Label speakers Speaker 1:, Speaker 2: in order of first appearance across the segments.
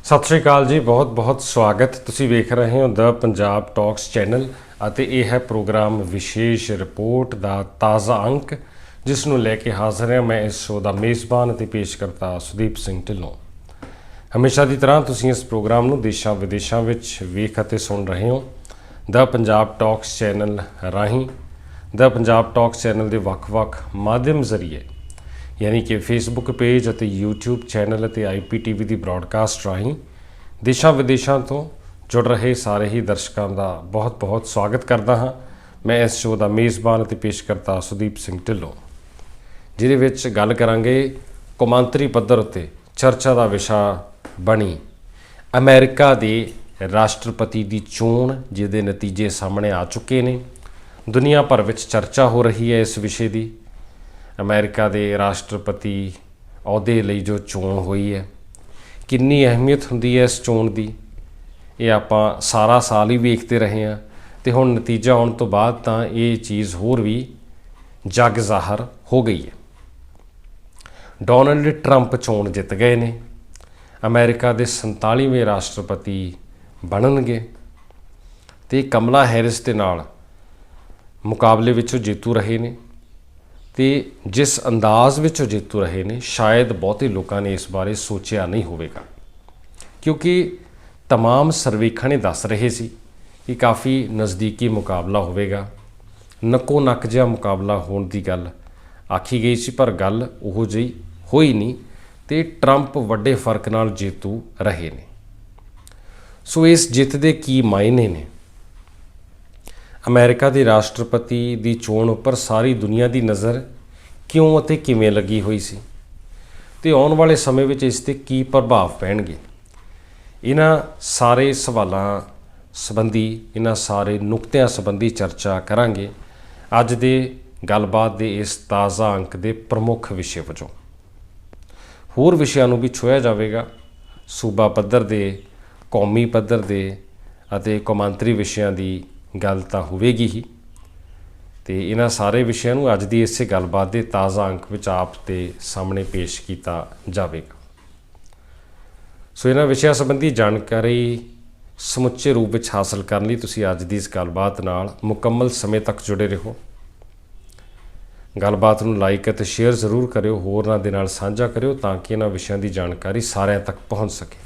Speaker 1: सत श्री अकाल जी, बहुत बहुत स्वागत। तुसी वेख रहे हो द पंजाब टॉक्स चैनल ਅਤੇ ਇਹ ਹੈ प्रोग्राम विशेष रिपोर्ट ਦਾ ਤਾਜ਼ਾ अंक जिस ਨੂੰ ਲੈ ਕੇ ਹਾਜ਼ਰ ਹਾਂ मैं इस शो ਦਾ ਮੇਜ਼ਬਾਨ ਅਤੇ ਪੇਸ਼ਕਰਤਾ ਸੁਦੀਪ ਸਿੰਘ ਢਿੱਲੋਂ। ਹਮੇਸ਼ਾ ਦੀ ਤਰ੍ਹਾਂ ਤੁਸੀਂ ਇਸ ਪ੍ਰੋਗਰਾਮ ਨੂੰ ਦੇਸ਼ਾਂ ਵਿਦੇਸ਼ਾਂ ਵਿੱਚ ਵੇਖ ਅਤੇ ਸੁਣ ਰਹੇ ਹੋ ਦ ਪੰਜਾਬ ਟਾਕਸ ਚੈਨਲ ਰਾਹੀਂ। ਦ ਪੰਜਾਬ ਟਾਕਸ ਚੈਨਲ ਦੇ ਵੱਖ-ਵੱਖ ਮਾਧਿਅਮ ਜ਼ਰੀਏ यानी कि फेसबुक पेज ਅਤੇ यूट्यूब चैनल ਅਤੇ IPTV ਦੀ ब्रॉडकास्ट ਰਾਹੀਂ देशों विदेशों तो जुड़ रहे सारे ही दर्शकों का बहुत बहुत स्वागत करता हाँ। मैं इस शो का मेज़बान ਅਤੇ पेशकर्ता सुदीप सिंह ढिल्लों, जिहदे विच गल करांगे कौमांतरी पद्धर उत्ते चर्चा का विषा बनी अमेरिका के राष्ट्रपति की चोण, जिहदे नतीजे सामने आ चुके हैं। दुनिया भर में चर्चा हो रही है इस विषय की। अमेरिका के राष्ट्रपति अहुदे लई जो चोण हुई है, कितनी अहमियत हुंदी है इस चोण की, ये आपां सारा साल ही वेखते रहे हैं तो हुण नतीजा आउण तो बाद तां ये चीज़ होर भी जग ज़ाहर हो गई है। डोनाल्ड ट्रंप चोण जित गए ने, अमेरिका के 47वें राष्ट्रपति बनणगे ते कमला हैरिस दे नाल मुकाबले विचों जेतू रहे ने ते जिस अंदाज़ में जेतू रहे ने शायद बहुते लोगों ने इस बारे सोचा नहीं होगा, क्योंकि तमाम सर्वेखण ये दस रहे सी कि काफ़ी नज़दीकी मुकाबला होगा, नक्को नक जिहा मुकाबला होने की गल आखी गई सी, पर गल उहो जी होई नहीं ते ट्रंप वड्डे फर्क नाल जेतू रहे ने। सो इस जित दे की मायने ने? अमेरिका के राष्ट्रपति की चोण उपर सारी दुनिया की नज़र क्यों और किवें लगी हुई सी ते आने वाले समय में इसके की प्रभाव पैणगे, इन्हां सारे सवालों संबंधी, इन्हां सारे नुकतियां संबंधी चर्चा करांगे अज दे गलबात दे इस ताज़ा अंक दे प्रमुख विषय वजों। होर विषयां नूं भी छुआ जाएगा, सूबा पद्धर दे, कौमी पद्धर दे अते कौमांतरी विषयां की गल तो होवेगी ही, तो इन्हां सारे विषयों को अज की इस गलबात के ताज़ा अंक में आप दे सामने पेश किया जाएगा। सो इन्हां विषयों संबंधी जानकारी समुचे रूप में हासिल करने लई तुसीं अज की इस गलबात नाल मुकम्मल समय तक जुड़े रहो। गलबात नूं लाइक और शेयर जरूर करियो, होरनां दे नाल साझा करियो ताकि इन्हां विषयों की जानकारी सारिਆਂ तक पहुँच सके।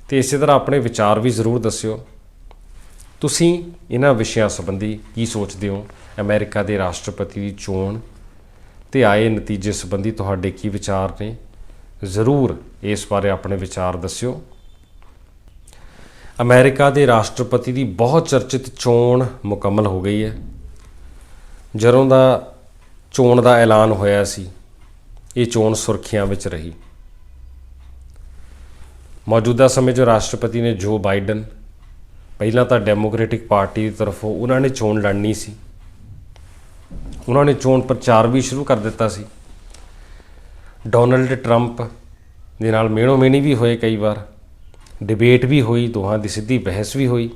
Speaker 1: तो इस तरह अपने विचार भी जरूर दस्सियो, तुसीं इन्हां विषयां संबंधी की सोचते हो। अमेरिका के राष्ट्रपति की चोण ते आए नतीजे संबंधी तुहाडे की विचार ने, जरूर इस बारे अपने विचार दस्सियो। अमेरिका के राष्ट्रपति की बहुत चर्चित चोण मुकम्मल हो गई है। जदों दा चोण का ऐलान होया सी, ये चोण सुर्खियां विच रही। मौजूदा समय जो राष्ट्रपति ने जो बाइडन, पहला तो डेमोक्रेटिक पार्टी की तरफों उन्होंने चोण लड़नी सी, उन्होंने चोण प्रचार भी शुरू कर दिता सी। डोनाल्ड ट्रंप दे नाल मेणो मेणी भी होए, कई बार डिबेट भी हुई, दोहां दी सीधी बहस भी हुई,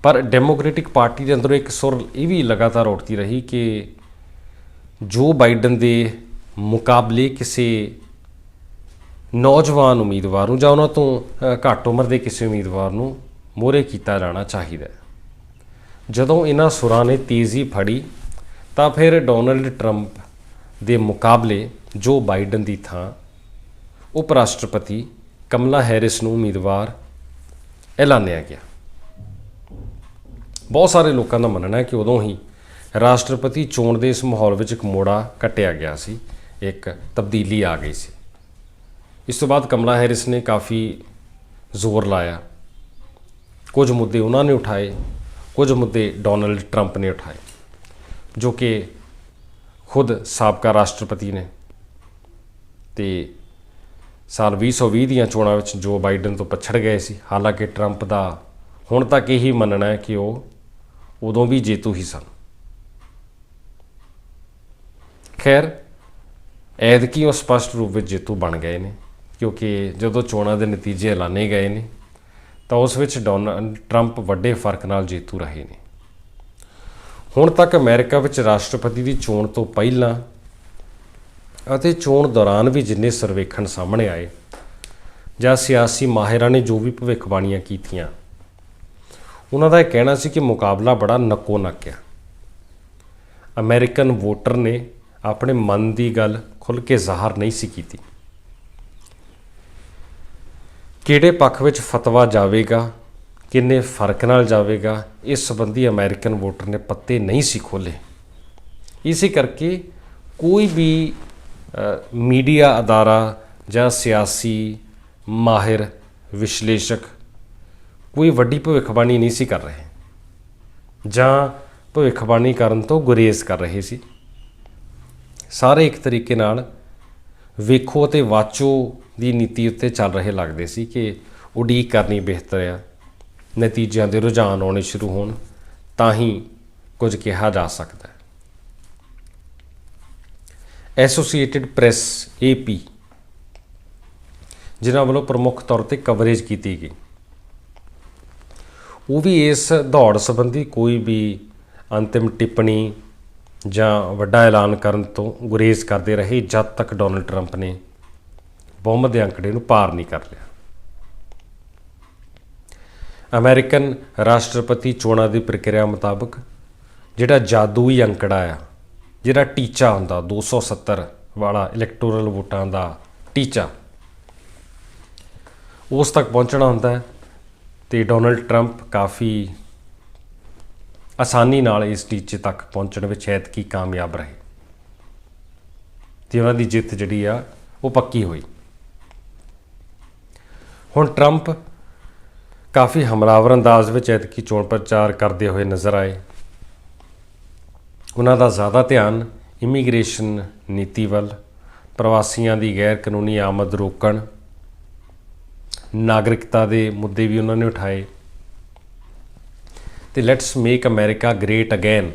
Speaker 1: पर डेमोक्रेटिक पार्टी के अंदरों एक सुर ये भी लगातार उठती रही कि जो बाइडन के मुकाबले किसी नौजवान उम्मीदवार नूं जां उन्हां तों घੱਟ उम्र के किसी उम्मीदवार नूं मोहरे किया जाना चाहिए। जदों इन्हां सुरां ने तेज़ी फड़ी तो फिर डोनाल्ड ट्रंप के मुकाबले जो बाइडन की थां उप राष्ट्रपति कमला हैरिस नूं उम्मीदवार ऐलानिया गया। बहुत सारे लोगों का मनना है कि उदों ही राष्ट्रपति चोण के इस माहौल में एक मोड़ा कटिया गया सी, एक तब्दीली आ गई सी। इस तो बाद कमला हैरिस ने काफ़ी जोर लाया, कुछ मुद्दे उन्होंने उठाए, कुछ मुद्दे डोनाल्ड ट्रंप ने उठाए, जो कि खुद साबका राष्ट्रपति ने ते साल 2020 ਦੀਆਂ ਚੋਣਾਂ ਵਿੱਚ जो बाइडन तो पछड़ गए सी। हालांकि ट्रंप का हुण तक यही मनना है कि वो उदों भी जेतू ही सन। खैर ऐदकी वो स्पष्ट रूप में जेतू बन गए ने, क्योंकि जो चोणों के नतीजे ऐलाने गए ने तो उस विच डोनाल्ड ट्रंप वड्डे फर्क नाल जेतू रहे ने। हुण तक अमेरिका विच राष्ट्रपति की चोण तो पहलां ਅਤੇ चोण दौरान भी जिन्ने सर्वेखण सामने आए ਜਾਂ ਸਿਆਸੀ ਮਾਹਿਰਾਂ ਨੇ ਜੋ ਵੀ ਭਵਿੱਖਬਾਣੀਆਂ ਕੀਤੀਆਂ, ਉਹਨਾਂ ਦਾ ਇਹ ਕਹਿਣਾ ਸੀ ਕਿ ਮੁਕਾਬਲਾ ਬੜਾ ਨੱਕੋ ਨੱਕ ਆ। ਅਮਰੀਕਨ ਵੋਟਰ ਨੇ ਆਪਣੇ ਮਨ ਦੀ ਗੱਲ ਖੁੱਲ੍ਹ ਕੇ ਜ਼ਾਹਰ ਨਹੀਂ ਸੀ ਕੀਤੀ। ਕਿਹੜੇ ਪੱਖ ਵਿੱਚ ਫਤਵਾ ਜਾਵੇਗਾ, ਕਿੰਨੇ ਫਰਕ ਨਾਲ ਜਾਵੇਗਾ, ਇਸ ਸੰਬੰਧੀ ਅਮਰੀਕਨ ਵੋਟਰ ਨੇ ਪੱਤੇ ਨਹੀਂ ਸੀ ਖੋਲ੍ਹੇ। ਇਸੇ ਕਰਕੇ ਕੋਈ ਵੀ ਮੀਡੀਆ ਅਦਾਰਾ ਜਾਂ ਸਿਆਸੀ ਮਾਹਿਰ ਵਿਸ਼ਲੇਸ਼ਕ ਕੋਈ ਵੱਡੀ ਭਵਿੱਖਬਾਣੀ ਨਹੀਂ ਸੀ ਕਰ ਰਹੇ, ਜਾਂ ਭਵਿੱਖਬਾਣੀ ਕਰਨ ਤੋਂ ਗੁਰੇਜ਼ ਕਰ ਰਹੇ ਸੀ। ਸਾਰੇ ਇੱਕ ਤਰੀਕੇ ਨਾਲ ਵੇਖੋ ਅਤੇ ਵਾਚੋ ਦੀ ਨੀਤੀ ਉੱਤੇ ਚੱਲ ਰਹੇ ਲੱਗਦੇ ਸੀ ਕਿ ਉਡੀਕ ਕਰਨੀ ਬਿਹਤਰ ਆ, ਨਤੀਜਿਆਂ ਦੇ ਰੁਝਾਨ ਆਉਣੇ ਸ਼ੁਰੂ ਹੋਣ ਤਾਂ ਹੀ ਕੁਝ ਕਿਹਾ ਜਾ ਸਕਦਾ ਹੈ। ਐਸੋਸੀਏਟਿਡ ਪ੍ਰੈਸ AP, ਜਿਨ੍ਹਾਂ ਵੱਲੋਂ ਪ੍ਰਮੁੱਖ ਤੌਰ 'ਤੇ ਕਵਰੇਜ ਕੀਤੀ ਗਈ, ਉਹ ਵੀ ਇਸ ਦੌੜ ਸੰਬੰਧੀ ਕੋਈ ਵੀ ਅੰਤਿਮ ਟਿੱਪਣੀ ਜਾਂ ਵੱਡਾ ਐਲਾਨ ਕਰਨ ਤੋਂ ਗੁਰੇਜ਼ ਕਰਦੇ ਰਹੇ ਜਦ ਤੱਕ ਡੋਨਲਡ ਟਰੰਪ ਨੇ ਬਹੁਮਤ ਦੇ ਅੰਕੜੇ ਨੂੰ ਪਾਰ ਨਹੀਂ ਕਰ ਲਿਆ। ਅਮਰੀਕਨ ਰਾਸ਼ਟਰਪਤੀ ਚੋਣਾਂ ਦੀ ਪ੍ਰਕਿਰਿਆ ਮੁਤਾਬਕ ਜਿਹੜਾ ਜਾਦੂਈ ਅੰਕੜਾ ਆ, ਜਿਹੜਾ ਟੀਚਾ ਹੁੰਦਾ 270 ਵਾਲਾ ਇਲੈਕਟੋਰਲ ਵੋਟਾਂ ਦਾ ਟੀਚਾ, ਉਸ ਤੱਕ ਪਹੁੰਚਣਾ ਹੁੰਦਾ ਹੈ। ਅਤੇ ਡੋਨਲਡ ਟਰੰਪ ਕਾਫੀ ਆਸਾਨੀ ਨਾਲ ਇਸ ਟੀਚੇ ਤੱਕ ਪਹੁੰਚਣ ਵਿੱਚ ਐਤਕੀ ਕਾਮਯਾਬ ਰਹੇ ਅਤੇ ਉਹਨਾਂ ਦੀ ਜਿੱਤ ਜਿਹੜੀ ਆ ਉਹ ਪੱਕੀ ਹੋਈ। ਹੁਣ ਟਰੰਪ ਕਾਫੀ ਹਮਲਾਵਰ ਅੰਦਾਜ਼ ਵਿੱਚ ਐਤਕੀ ਚੋਣ ਪ੍ਰਚਾਰ ਕਰਦੇ ਹੋਏ ਨਜ਼ਰ ਆਏ। ਉਹਨਾਂ ਦਾ ਜ਼ਿਆਦਾ ਧਿਆਨ ਇਮੀਗ੍ਰੇਸ਼ਨ ਨੀਤੀ ਵੱਲ, ਪ੍ਰਵਾਸੀਆਂ ਦੀ ਗੈਰ ਕਾਨੂੰਨੀ ਆਮਦ ਰੋਕਣ, ਨਾਗਰਿਕਤਾ ਦੇ ਮੁੱਦੇ ਵੀ ਉਹਨਾਂ ਨੇ ਉਠਾਏ ਅਤੇ let's make America great again,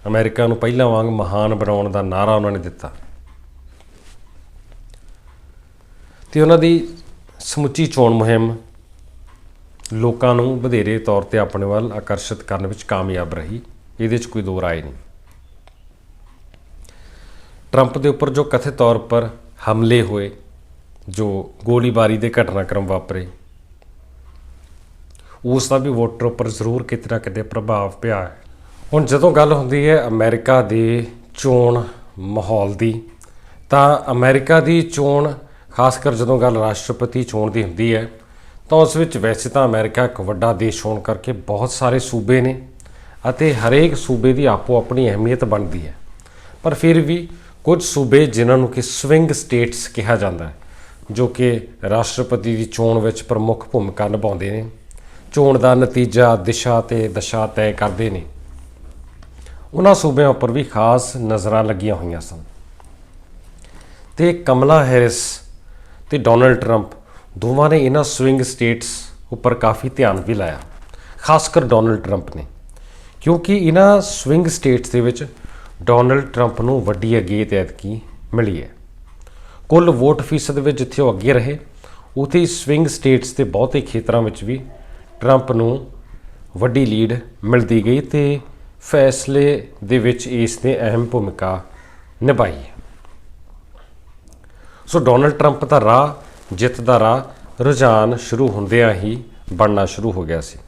Speaker 1: America ਨੂੰ ਪਹਿਲਾਂ ਵਾਂਗ ਮਹਾਨ ਬਣਾਉਣ ਦਾ ਨਾਅਰਾ ਉਹਨਾਂ ਨੇ ਦਿੱਤਾ। ਅਤੇ ਉਹਨਾਂ ਦੀ ਸਮੁੱਚੀ ਚੋਣ ਮੁਹਿੰਮ ਲੋਕਾਂ ਨੂੰ ਵਧੇਰੇ ਤੌਰ 'ਤੇ ਆਪਣੇ ਵੱਲ ਆਕਰਸ਼ਿਤ ਕਰਨ ਵਿੱਚ ਕਾਮਯਾਬ ਰਹੀ, ਇਹਦੇ 'ਚ ਕੋਈ ਦੋ ਰਾਏ ਨਹੀਂ। ਟਰੰਪ ਦੇ ਉੱਪਰ ਜੋ ਕਥਿਤ ਤੌਰ ਪਰ ਹਮਲੇ ਹੋਏ, ਜੋ ਗੋਲੀਬਾਰੀ ਦੇ ਘਟਨਾਕ੍ਰਮ ਵਾਪਰੇ, ਉਸ ਦਾ ਵੀ ਵੋਟਰ ਉੱਪਰ ਜ਼ਰੂਰ ਕਿਤੇ ਨਾ ਕਿਤੇ ਪ੍ਰਭਾਵ ਪਿਆ ਹੈ। ਹੁਣ ਜਦੋਂ ਗੱਲ ਹੁੰਦੀ ਹੈ ਅਮਰੀਕਾ ਦੇ ਚੋਣ ਮਾਹੌਲ ਦੀ, ਤਾਂ ਅਮਰੀਕਾ ਦੀ ਚੋਣ, ਖਾਸ ਕਰ ਜਦੋਂ ਗੱਲ ਰਾਸ਼ਟਰਪਤੀ ਚੋਣ ਦੀ ਹੁੰਦੀ ਹੈ, ਤਾਂ ਉਸ ਵਿੱਚ ਵੈਸੇ ਤਾਂ ਅਮਰੀਕਾ ਇੱਕ ਵੱਡਾ ਦੇਸ਼ ਹੋਣ ਕਰਕੇ ਬਹੁਤ ਸਾਰੇ ਸੂਬੇ ਨੇ ਅਤੇ ਹਰੇਕ ਸੂਬੇ ਦੀ ਆਪੋ ਆਪਣੀ ਅਹਿਮੀਅਤ ਬਣਦੀ ਹੈ। ਪਰ ਫਿਰ ਵੀ ਕੁਝ ਸੂਬੇ ਜਿਨ੍ਹਾਂ ਨੂੰ ਕਿ ਸਵਿੰਗ ਸਟੇਟਸ ਕਿਹਾ ਜਾਂਦਾ ਹੈ, ਜੋ ਕਿ ਰਾਸ਼ਟਰਪਤੀ ਦੀ ਚੋਣ ਵਿੱਚ ਪ੍ਰਮੁੱਖ ਭੂਮਿਕਾ ਨਿਭਾਉਂਦੇ ਨੇ, ਚੋਣ ਦਾ ਨਤੀਜਾ, ਦਿਸ਼ਾ ਤੇ ਦਸ਼ਾ ਤੈਅ ਕਰਦੇ ਨੇ, ਉਹਨਾਂ ਸੂਬਿਆਂ ਉੱਪਰ ਵੀ ਖਾਸ ਨਜ਼ਰਾਂ ਲੱਗੀਆਂ ਹੋਈਆਂ ਸਨ। ਅਤੇ ਕਮਲਾ ਹੈਰਿਸ ਅਤੇ ਡੋਨਲਡ ਟਰੰਪ ਦੋਵਾਂ ਨੇ ਇਹਨਾਂ ਸਵਿੰਗ ਸਟੇਟਸ ਉੱਪਰ ਕਾਫੀ ਧਿਆਨ ਵੀ ਲਾਇਆ, ਖਾਸ ਕਰ ਡੋਨਲਡ ਟਰੰਪ ਨੇ, ਕਿਉਂਕਿ ਇਹਨਾਂ ਸਵਿੰਗ ਸਟੇਟਸ ਦੇ ਵਿੱਚ ਡੋਨਲਡ ਟਰੰਪ ਨੂੰ ਵੱਡੀ ਅਗੇਤ ਐਤਕੀ ਮਿਲੀ ਹੈ। ਕੁੱਲ ਵੋਟ ਫੀਸਦ ਵਿੱਚ ਜਿੱਥੇ ਉਹ ਅੱਗੇ ਰਹੇ, ਉੱਥੇ ਸਵਿੰਗ ਸਟੇਟਸ ਦੇ ਬਹੁਤੇ ਖੇਤਰਾਂ ਵਿੱਚ ਵੀ ਟਰੰਪ ਨੂੰ ਵੱਡੀ ਲੀਡ ਮਿਲਦੀ ਗਈ ਅਤੇ ਫੈਸਲੇ ਦੇ ਵਿੱਚ ਇਸ ਨੇ ਅਹਿਮ ਭੂਮਿਕਾ ਨਿਭਾਈ ਹੈ। ਸੋ ਡੋਨਲਡ ਟਰੰਪ ਦਾ ਰਾਹ, ਜਿੱਤ ਦਾ ਰਾਹ ਰੁਝਾਨ ਸ਼ੁਰੂ ਹੁੰਦਿਆਂ ਹੀ ਬਣਨਾ ਸ਼ੁਰੂ ਹੋ ਗਿਆ ਸੀ।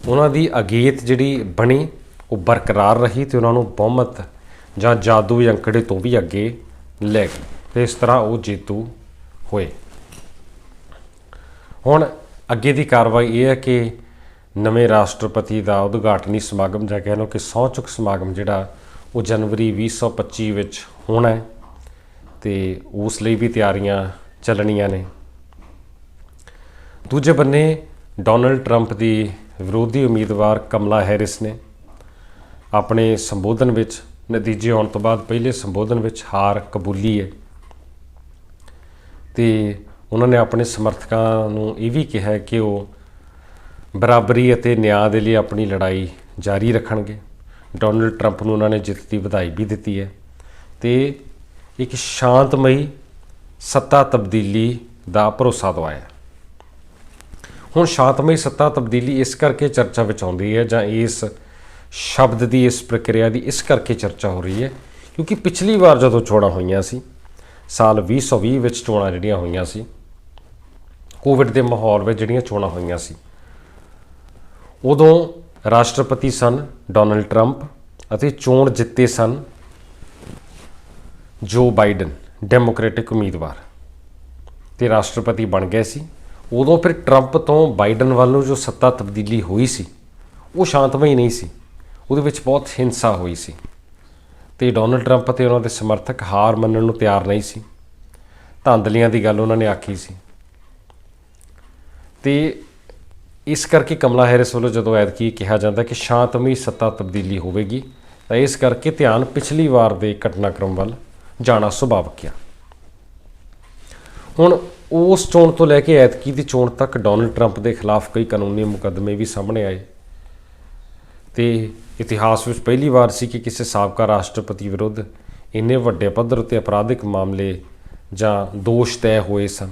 Speaker 1: ਉਹਨਾਂ ਦੀ ਅਗੇਤ ਜਿਹੜੀ ਬਣੀ ਉਹ ਬਰਕਰਾਰ ਰਹੀ ਅਤੇ ਉਹਨਾਂ ਨੂੰ ਬਹੁਮਤ ਜਾਂ ਜਾਦੂਈ ਅੰਕੜੇ ਤੋਂ ਵੀ ਅੱਗੇ ਲੈ ਗਈ ਅਤੇ ਇਸ ਤਰ੍ਹਾਂ ਉਹ ਜੇਤੂ ਹੋਏ। ਹੁਣ ਅੱਗੇ ਦੀ ਕਾਰਵਾਈ ਇਹ ਹੈ ਕਿ ਨਵੇਂ ਰਾਸ਼ਟਰਪਤੀ ਦਾ ਉਦਘਾਟਨੀ ਸਮਾਗਮ, ਜਾਂ ਕਹਿ ਲਓ ਕਿ ਸਹੁੰ ਚੁੱਕ ਸਮਾਗਮ ਜਿਹੜਾ ਉਹ ਜਨਵਰੀ 2025 ਵਿੱਚ ਹੋਣਾ ਹੈ ਅਤੇ ਉਸ ਲਈ ਵੀ ਤਿਆਰੀਆਂ ਚੱਲਣੀਆਂ ਨੇ। ਦੂਜੇ ਬੰਨੇ ਡੋਨਲਡ ਟਰੰਪ ਦੀ ਵਿਰੋਧੀ ਉਮੀਦਵਾਰ ਕਮਲਾ ਹੈਰਿਸ ਨੇ ਆਪਣੇ ਸੰਬੋਧਨ ਵਿੱਚ, ਨਤੀਜੇ ਆਉਣ ਤੋਂ ਬਾਅਦ ਪਹਿਲੇ ਸੰਬੋਧਨ ਵਿੱਚ ਹਾਰ ਕਬੂਲੀ ਹੈ ਅਤੇ ਉਹਨਾਂ ਨੇ ਆਪਣੇ ਸਮਰਥਕਾਂ ਨੂੰ ਇਹ ਵੀ ਕਿਹਾ ਕਿ ਉਹ ਬਰਾਬਰੀ ਅਤੇ ਨਿਆਂ ਦੇ ਲਈ ਆਪਣੀ ਲੜਾਈ ਜਾਰੀ ਰੱਖਣਗੇ। ਡੋਨਲਡ ਟਰੰਪ ਨੂੰ ਉਹਨਾਂ ਨੇ ਜਿੱਤ ਦੀ ਵਧਾਈ ਵੀ ਦਿੱਤੀ ਹੈ ਅਤੇ ਇੱਕ ਸ਼ਾਂਤਮਈ ਸੱਤਾ ਤਬਦੀਲੀ ਦਾ ਭਰੋਸਾ ਦਵਾਇਆ। ਹੁਣ ਸ਼ਾਂਤਮਈ ਸੱਤਾ ਤਬਦੀਲੀ ਇਸ ਕਰਕੇ ਚਰਚਾ ਵਿੱਚ ਆਉਂਦੀ ਹੈ, ਜਾਂ ਇਸ ਸ਼ਬਦ ਦੀ, ਇਸ ਪ੍ਰਕਿਰਿਆ ਦੀ ਇਸ ਕਰਕੇ ਚਰਚਾ ਹੋ ਰਹੀ ਹੈ ਕਿਉਂਕਿ ਪਿਛਲੀ ਵਾਰ ਜਦੋਂ ਚੋਣਾਂ ਹੋਈਆਂ ਸੀ, ਸਾਲ 2020 ਵਿੱਚ ਚੋਣਾਂ ਜਿਹੜੀਆਂ ਹੋਈਆਂ ਸੀ, ਕੋਵਿਡ ਦੇ ਮਾਹੌਲ ਵਿੱਚ ਜਿਹੜੀਆਂ ਚੋਣਾਂ ਹੋਈਆਂ ਸੀ, ਉਦੋਂ ਰਾਸ਼ਟਰਪਤੀ ਸਨ ਡੋਨਲਡ ਟਰੰਪ ਅਤੇ ਚੋਣ ਜਿੱਤੇ ਸਨ ਜੋ ਬਾਈਡਨ, ਡੈਮੋਕ੍ਰੈਟਿਕ ਉਮੀਦਵਾਰ, ਤੇ ਰਾਸ਼ਟਰਪਤੀ ਬਣ ਗਏ ਸੀ। ਉਦੋਂ ਫਿਰ ਟਰੰਪ ਤੋਂ ਬਾਈਡਨ ਵੱਲ ਨੂੰ ਜੋ ਸੱਤਾ ਤਬਦੀਲੀ ਹੋਈ ਸੀ ਉਹ ਸ਼ਾਂਤਮਈ ਨਹੀਂ ਸੀ, ਉਹਦੇ ਵਿੱਚ ਬਹੁਤ ਹਿੰਸਾ ਹੋਈ ਸੀ ਤੇ ਡੋਨਲਡ ਟਰੰਪ ਅਤੇ ਉਹਨਾਂ ਦੇ ਸਮਰਥਕ ਹਾਰ ਮੰਨਣ ਨੂੰ ਤਿਆਰ ਨਹੀਂ ਸੀ। ਧਾਂਦਲੀਆਂ ਦੀ ਗੱਲ ਉਹਨਾਂ ਨੇ ਆਖੀ ਸੀ ਤੇ ਇਸ ਕਰਕੇ ਕਮਲਾ ਹੈਰਿਸ ਵੱਲੋਂ ਜਦੋਂ ਐਤਕੀ ਕਿਹਾ ਜਾਂਦਾ ਕਿ ਸ਼ਾਂਤਮਈ ਸੱਤਾ ਤਬਦੀਲੀ ਹੋਵੇਗੀ ਤਾਂ ਇਸ ਕਰਕੇ ਧਿਆਨ ਪਿਛਲੀ ਵਾਰ ਦੇ ਘਟਨਾਕ੍ਰਮ ਵੱਲ ਜਾਣਾ ਸੁਭਾਵਿਕ ਆ। ਹੁਣ ਉਸ ਚੋਣ ਤੋਂ ਲੈ ਕੇ ਐਤਕੀ ਦੀ ਚੋਣ ਤੱਕ ਡੋਨਲਡ ਟਰੰਪ ਦੇ ਖਿਲਾਫ ਕਈ ਕਾਨੂੰਨੀ ਮੁਕੱਦਮੇ ਵੀ ਸਾਹਮਣੇ ਆਏ ਤੇ ਇਤਿਹਾਸ ਵਿੱਚ ਪਹਿਲੀ ਵਾਰ ਸੀ ਕਿ ਕਿਸੇ ਸਾਬਕਾ ਰਾਸ਼ਟਰਪਤੀ ਵਿਰੁੱਧ ਇੰਨੇ ਵੱਡੇ ਪੱਧਰ ਉੱਤੇ ਅਪਰਾਧਿਕ ਮਾਮਲੇ ਜਾਂ ਦੋਸ਼ ਤੈਅ ਹੋਏ ਸਨ।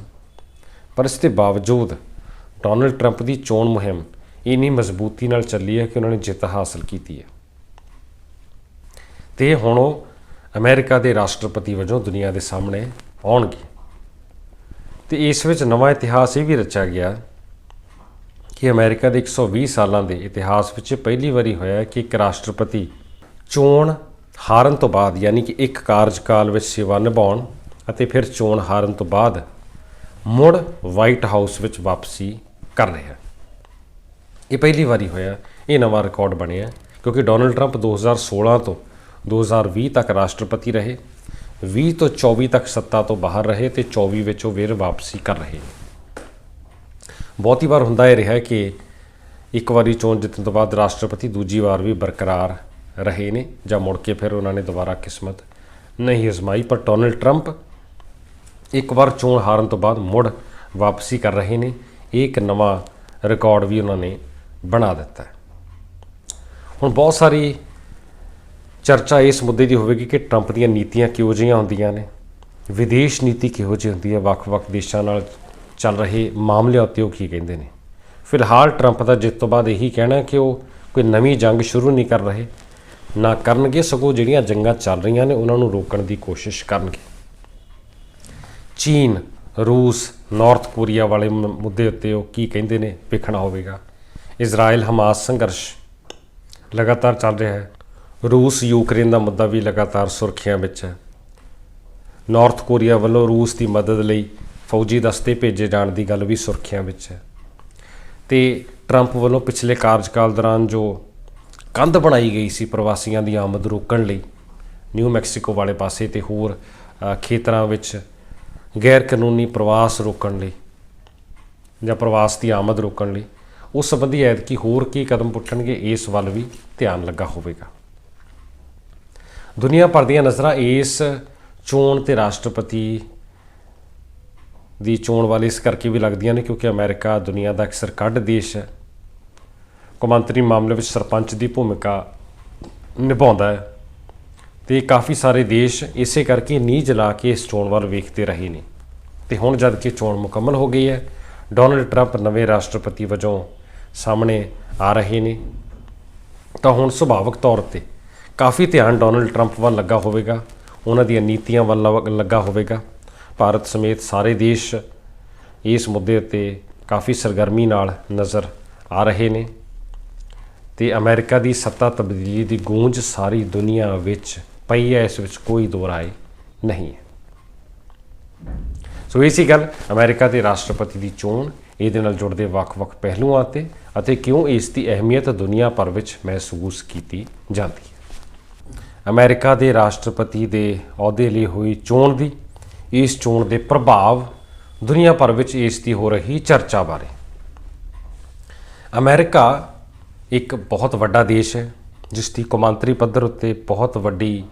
Speaker 1: ਪਰ ਇਸ ਦੇ ਬਾਵਜੂਦ ਡੋਨਲਡ ਟਰੰਪ ਦੀ ਚੋਣ ਮੁਹਿੰਮ ਇੰਨੀ ਮਜ਼ਬੂਤੀ ਨਾਲ ਚੱਲੀ ਹੈ ਕਿ ਉਹਨਾਂ ਨੇ ਜਿੱਤ ਹਾਸਲ ਕੀਤੀ ਹੈ ਤੇ ਹੁਣ ਉਹ ਅਮਰੀਕਾ ਦੇ ਰਾਸ਼ਟਰਪਤੀ ਵਜੋਂ ਦੁਨੀਆ ਦੇ ਸਾਹਮਣੇ ਆਉਣਗੇ। ਤੇ ਇਸ ਵਿੱਚ ਨਵਾਂ ਇਤਿਹਾਸ ਇਹ ਵੀ ਰਚਿਆ ਗਿਆ ਕਿ ਅਮਰੀਕਾ ਦੇ 120 ਸਾਲਾਂ ਦੇ ਇਤਿਹਾਸ ਵਿੱਚ ਪਹਿਲੀ ਵਾਰੀ ਹੋਇਆ ਕਿ ਇੱਕ ਰਾਸ਼ਟਰਪਤੀ ਚੋਣ ਹਾਰਨ ਤੋਂ ਬਾਅਦ, ਯਾਨੀ ਕਿ ਇੱਕ ਕਾਰਜਕਾਲ ਵਿੱਚ ਸੇਵਾ ਨਿਭਾਉਣ ਅਤੇ ਫਿਰ ਚੋਣ ਹਾਰਨ ਤੋਂ ਬਾਅਦ ਮੁੜ ਵਾਈਟ ਹਾਊਸ ਵਿੱਚ ਵਾਪਸੀ ਕਰ ਰਿਹਾ। ਇਹ ਪਹਿਲੀ ਵਾਰੀ ਹੋਇਆ, ਇਹ ਨਵਾਂ ਰਿਕਾਰਡ ਬਣਿਆ ਕਿਉਂਕਿ ਡੋਨਲਡ ਟਰੰਪ 2016 ਤੋਂ 2020 ਤੱਕ ਰਾਸ਼ਟਰਪਤੀ ਰਹੇ, 20 ਤੋਂ 24 ਤੱਕ ਸੱਤਾ ਤੋਂ ਬਾਹਰ ਰਹੇ ਤੇ 24 ਵਿੱਚ ਉਹ ਫਿਰ ਵਾਪਸੀ ਕਰ ਰਹੇ। ਬਹੁਤੀ ਵਾਰ ਹੁੰਦਾ ਇਹ ਰਿਹਾ ਕਿ ਇੱਕ ਵਾਰੀ ਚੋਣ ਜਿੱਤਣ ਤੋਂ ਬਾਅਦ ਰਾਸ਼ਟਰਪਤੀ ਦੂਜੀ ਵਾਰ ਵੀ ਬਰਕਰਾਰ ਰਹੇ ਨੇ ਜਾਂ ਮੁੜ ਕੇ ਫਿਰ ਉਹਨਾਂ ਨੇ ਦੁਬਾਰਾ ਕਿਸਮਤ ਨਹੀਂ ਅਜ਼ਮਾਈ। ਪਰ ਡੋਨਲਡ ਟਰੰਪ ਇੱਕ ਵਾਰ ਚੋਣ ਹਾਰਨ ਤੋਂ ਬਾਅਦ ਮੁੜ ਵਾਪਸੀ ਕਰ ਰਹੇ ਨੇ। ਇਹ ਇੱਕ ਨਵਾਂ ਰਿਕਾਰਡ ਵੀ ਉਹਨਾਂ ਨੇ ਬਣਾ ਦਿੱਤਾ। ਹੁਣ ਬਹੁਤ ਸਾਰੀ ਚਰਚਾ ਇਸ ਮੁੱਦੇ ਦੀ ਹੋਵੇਗੀ ਕਿ ਟਰੰਪ ਦੀਆਂ ਨੀਤੀਆਂ ਕਿਹੋ ਜਿਹੀਆਂ ਹੁੰਦੀਆਂ ਨੇ, ਵਿਦੇਸ਼ ਨੀਤੀ ਕਿਹੋ ਜਿਹੀ ਹੁੰਦੀ ਹੈ, ਵੱਖ-ਵੱਖ ਦੇਸ਼ਾਂ ਨਾਲ ਚੱਲ ਰਹੇ ਮਾਮਲਿਆਂ ਉੱਤੇ ਉਹ ਕੀ ਕਹਿੰਦੇ ਨੇ। ਫਿਲਹਾਲ ਟਰੰਪ ਦਾ ਜਿੱਤ ਤੋਂ ਬਾਅਦ ਇਹੀ ਕਹਿਣਾ ਕਿ ਉਹ ਕੋਈ ਨਵੀਂ ਜੰਗ ਸ਼ੁਰੂ ਨਹੀਂ ਕਰ ਰਹੇ, ਨਾ ਕਰਨਗੇ, ਸਗੋਂ ਜਿਹੜੀਆਂ ਜੰਗਾਂ ਚੱਲ ਰਹੀਆਂ ਨੇ ਉਹਨਾਂ ਨੂੰ ਰੋਕਣ ਦੀ ਕੋਸ਼ਿਸ਼ ਕਰਨਗੇ। ਚੀਨ, ਰੂਸ, ਨਾਰਥ ਕੋਰੀਆ ਵਾਲੇ ਮੁੱਦੇ ਉੱਤੇ ਉਹ ਕੀ ਕਹਿੰਦੇ ਨੇ ਵੇਖਣਾ ਹੋਵੇਗਾ। ਇਜ਼ਰਾਈਲ ਹਮਾਸ ਸੰਘਰਸ਼ ਲਗਾਤਾਰ ਚੱਲ ਰਿਹਾ ਹੈ। ਰੂਸ ਯੂਕਰੇਨ ਦਾ ਮੁੱਦਾ ਵੀ ਲਗਾਤਾਰ ਸੁਰਖੀਆਂ ਵਿੱਚ ਹੈ। ਨਾਰਥ ਕੋਰੀਆ ਵੱਲੋਂ ਰੂਸ ਦੀ ਮਦਦ ਲਈ ਫੌਜੀ ਦਸਤੇ ਭੇਜੇ ਜਾਣ ਦੀ ਗੱਲ ਵੀ ਸੁਰਖੀਆਂ ਵਿੱਚ ਹੈ ਤੇ ਟਰੰਪ ਵੱਲੋਂ ਪਿਛਲੇ ਕਾਰਜਕਾਲ ਦੌਰਾਨ ਜੋ ਕੰਧ ਬਣਾਈ ਗਈ ਸੀ ਪ੍ਰਵਾਸੀਆਂ ਦੀ ਆਮਦ ਰੋਕਣ ਲਈ ਨਿਊ ਮੈਕਸੀਕੋ ਵਾਲੇ ਪਾਸੇ ਤੇ ਹੋਰ ਖੇਤਰਾਂ ਵਿੱਚ ਗੈਰ ਕਾਨੂੰਨੀ ਪ੍ਰਵਾਸ ਰੋਕਣ ਲਈ ਜਾਂ ਪ੍ਰਵਾਸ ਦੀ ਆਮਦ ਰੋਕਣ ਲਈ, ਉਸ ਸੰਬੰਧੀ ਐਤਕੀ ਹੋਰ ਕੀ ਕਦਮ ਪੁੱਟਣਗੇ, ਇਸ ਵੱਲ ਵੀ ਧਿਆਨ ਲੱਗਾ ਹੋਵੇਗਾ। ਦੁਨੀਆ ਭਰ ਦੀਆਂ ਨਜ਼ਰਾਂ ਇਸ ਚੋਣ ਤੇ ਰਾਸ਼ਟਰਪਤੀ ਦੀ ਚੋਣ ਵਾਲੇ ਇਸ ਕਰਕੇ ਵੀ ਲੱਗਦੀਆਂ ਨੇ ਕਿਉਂਕਿ ਅਮਰੀਕਾ ਦੁਨੀਆ ਦਾ ਇੱਕ ਸਰਕੱਢ ਦੇਸ਼ ਹੈ, ਕੌਮਾਂਤਰੀ ਮਾਮਲੇ ਵਿੱਚ ਸਰਪੰਚ ਦੀ ਭੂਮਿਕਾ ਨਿਭਾਉਂਦਾ ਹੈ ਤੇ ਕਾਫੀ ਸਾਰੇ ਦੇਸ਼ ਇਸੇ ਕਰਕੇ ਨੀਂਹ ਜਲਾ ਕੇ ਇਸ ਚੋਣ ਵੱਲ ਵੇਖਦੇ ਰਹੇ ਨੇ। ਤੇ ਹੁਣ ਜਦ ਕਿ ਚੋਣ ਮੁਕੰਮਲ ਹੋ ਗਈ ਹੈ, ਡੋਨਲਡ ਟਰੰਪ ਨਵੇਂ ਰਾਸ਼ਟਰਪਤੀ ਵਜੋਂ ਸਾਹਮਣੇ ਆ ਰਹੇ ਨੇ, ਤਾਂ ਹੁਣ ਸੁਭਾਵਿਕ ਤੌਰ 'ਤੇ ਕਾਫੀ ਧਿਆਨ ਡੋਨਲਡ ਟਰੰਪ ਵੱਲ ਲੱਗਾ ਹੋਵੇਗਾ, ਉਹਨਾਂ ਦੀਆਂ ਨੀਤੀਆਂ ਵੱਲ ਲੱਗਾ ਹੋਵੇਗਾ। ਭਾਰਤ ਸਮੇਤ ਸਾਰੇ ਦੇਸ਼ ਇਸ ਮੁੱਦੇ ਉੱਤੇ ਕਾਫੀ ਸਰਗਰਮੀ ਨਾਲ ਨਜ਼ਰ ਆ ਰਹੇ ਨੇ ਤੇ ਅਮਰੀਕਾ ਦੀ ਸੱਤਾ ਤਬਦੀਲੀ ਦੀ ਗੂੰਜ ਸਾਰੀ ਦੁਨੀਆ ਵਿੱਚ ਪਈ ਹੈ, ਇਸ ਵਿੱਚ ਕੋਈ ਦੋ ਰਾਏ ਨਹੀਂ ਹੈ। ਸੋ ਇਸੀ ਗੱਲ ਅਮਰੀਕਾ ਦੇ ਰਾਸ਼ਟਰਪਤੀ ਦੀ ਚੋਣ, ਇਹਦੇ ਨਾਲ ਜੁੜਦੇ ਵੱਖ-ਵੱਖ ਪਹਿਲੂਆਂ ਅਤੇ ਕਿਉਂ ਇਸ ਦੀ ਅਹਿਮੀਅਤ ਦੁਨੀਆ ਭਰ ਵਿੱਚ ਮਹਿਸੂਸ ਕੀਤੀ ਜਾਂਦੀ ਹੈ। ਅਮਰੀਕਾ ਦੇ ਰਾਸ਼ਟਰਪਤੀ ਦੇ ਅਹੁਦੇ ਲਈ ਹੋਈ ਚੋਣ ਦੀ, ਇਸ ਚੋਣ ਦੇ ਪ੍ਰਭਾਵ ਦੁਨੀਆ ਭਰ ਵਿੱਚ ਇਸ ਦੀ ਹੋ ਰਹੀ ਚਰਚਾ ਬਾਰੇ। ਅਮਰੀਕਾ ਇੱਕ ਬਹੁਤ ਵੱਡਾ ਦੇਸ਼ ਹੈ ਜਿਸ ਦੀ ਕੌਮਾਂਤਰੀ ਪੱਧਰ ਉੱਤੇ ਬਹੁਤ ਵੱਡੀ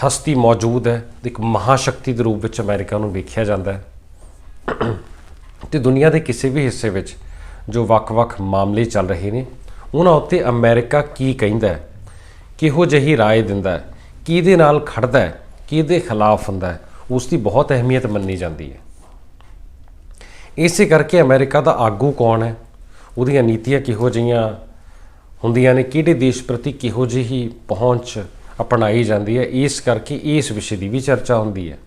Speaker 1: ਹਸਤੀ ਮੌਜੂਦ ਹੈ। ਇੱਕ ਮਹਾਸ਼ਕਤੀ ਦੇ ਰੂਪ ਵਿੱਚ ਅਮਰੀਕਾ ਨੂੰ ਵੇਖਿਆ ਜਾਂਦਾ ਹੈ ਤੇ ਦੁਨੀਆ ਦੇ ਕਿਸੇ ਵੀ ਹਿੱਸੇ ਵਿੱਚ ਜੋ ਵੱਖ-ਵੱਖ ਮਾਮਲੇ ਚੱਲ ਰਹੇ ਨੇ ਉਹਨਾਂ ਉੱਤੇ ਅਮਰੀਕਾ ਕੀ ਕਹਿੰਦਾ ਹੈ, ਕਿਹੋ ਜਿਹੀ ਰਾਏ ਦਿੰਦਾ ਹੈ, ਕਿਹਦੇ ਨਾਲ ਖੜਦਾ ਹੈ, ਕਿਹਦੇ ਖਿਲਾਫ ਹੁੰਦਾ ਹੈ, ਉਸ ਦੀ ਬਹੁਤ ਅਹਿਮੀਅਤ ਮੰਨੀ ਜਾਂਦੀ ਹੈ। ਇਸੇ ਕਰਕੇ ਅਮਰੀਕਾ ਦਾ ਆਗੂ ਕੌਣ ਹੈ, ਉਹਦੀਆਂ ਨੀਤੀਆਂ ਕਿਹੋ ਜਿਹੀਆਂ ਹੁੰਦੀਆਂ ਨੇ, ਕਿਹੜੇ ਦੇਸ਼ ਪ੍ਰਤੀ ਕਿਹੋ ਜਿਹੀ ਪਹੁੰਚ ਅਪਣਾਈ ਜਾਂਦੀ ਹੈ, ਇਸ ਕਰਕੇ ਇਸ ਵਿਸ਼ੇ ਦੀ ਵੀ ਚਰਚਾ ਹੁੰਦੀ ਹੈ।